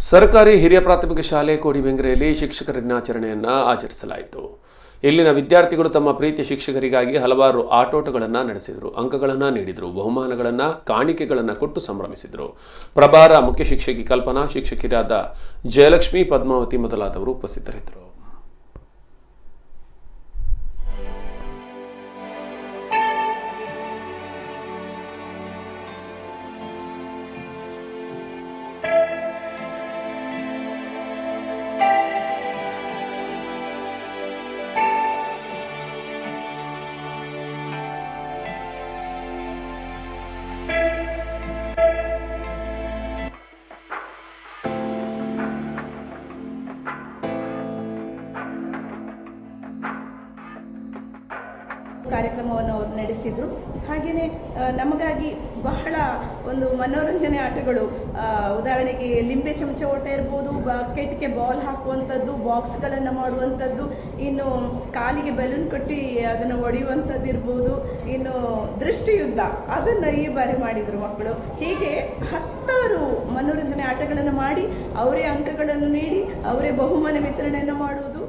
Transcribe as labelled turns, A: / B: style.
A: ಸರ್ಕಾರಿ ಹಿರಿಯ ಪ್ರಾಥಮಿಕ ಶಾಲೆ ಕೋಡಿಬೆಂಗ್ರೆಯಲ್ಲಿ ಶಿಕ್ಷಕರ ದಿನಾಚರಣೆಯನ್ನು ಆಚರಿಸಲಾಯಿತು. ಇಲ್ಲಿನ ವಿದ್ಯಾರ್ಥಿಗಳು ತಮ್ಮ ಪ್ರೀತಿಯ ಶಿಕ್ಷಕರಿಗಾಗಿ ಹಲವಾರು ಆಟೋಟಗಳನ್ನು ನಡೆಸಿದರು, ಅಂಕಗಳನ್ನು ನೀಡಿದರು, ಬಹುಮಾನಗಳನ್ನು, ಕಾಣಿಕೆಗಳನ್ನು ಕೊಟ್ಟು ಸಂಭ್ರಮಿಸಿದರು. ಪ್ರಭಾರ ಮುಖ್ಯ ಶಿಕ್ಷಕಿ ಕಲ್ಪನಾ, ಶಿಕ್ಷಕಿಯರಾದ ಜಯಲಕ್ಷ್ಮಿ, ಪದ್ಮಾವತಿ ಮೊದಲಾದವರು ಉಪಸ್ಥಿತರಿದ್ದರು.
B: ಕಾರ್ಯಕ್ರಮವನ್ನು ಅವರು ನಡೆಸಿದರು. ಹಾಗೆಯೇ ನಮಗಾಗಿ ಬಹಳ ಒಂದು ಮನೋರಂಜನೆ ಆಟಗಳು, ಉದಾಹರಣೆಗೆ ಲಿಂಬೆ ಚಮಚ ಓಟ ಇರ್ಬೋದು, ಬಕೆಟ್ಗೆ ಬಾಲ್ ಹಾಕುವಂಥದ್ದು, ಬಾಕ್ಸ್ಗಳನ್ನು ಮಾಡುವಂಥದ್ದು, ಇನ್ನು ಕಾಲಿಗೆ ಬಲೂನ್ ಕಟ್ಟಿ ಅದನ್ನು ಒಡೆಯುವಂಥದ್ದು ಇರ್ಬೋದು, ಇನ್ನು ದೃಷ್ಟಿಯುದ್ಧ ಅದನ್ನು ಈ ಬಾರಿ ಮಾಡಿದರು ಮಕ್ಕಳು. ಹೀಗೆ 10 ಮನೋರಂಜನೆ ಆಟಗಳನ್ನು ಮಾಡಿ ಅವರೇ ಅಂಕಗಳನ್ನು ನೀಡಿ ಅವರೇ ಬಹುಮಾನ ವಿತರಣೆಯನ್ನು ಮಾಡುವುದು.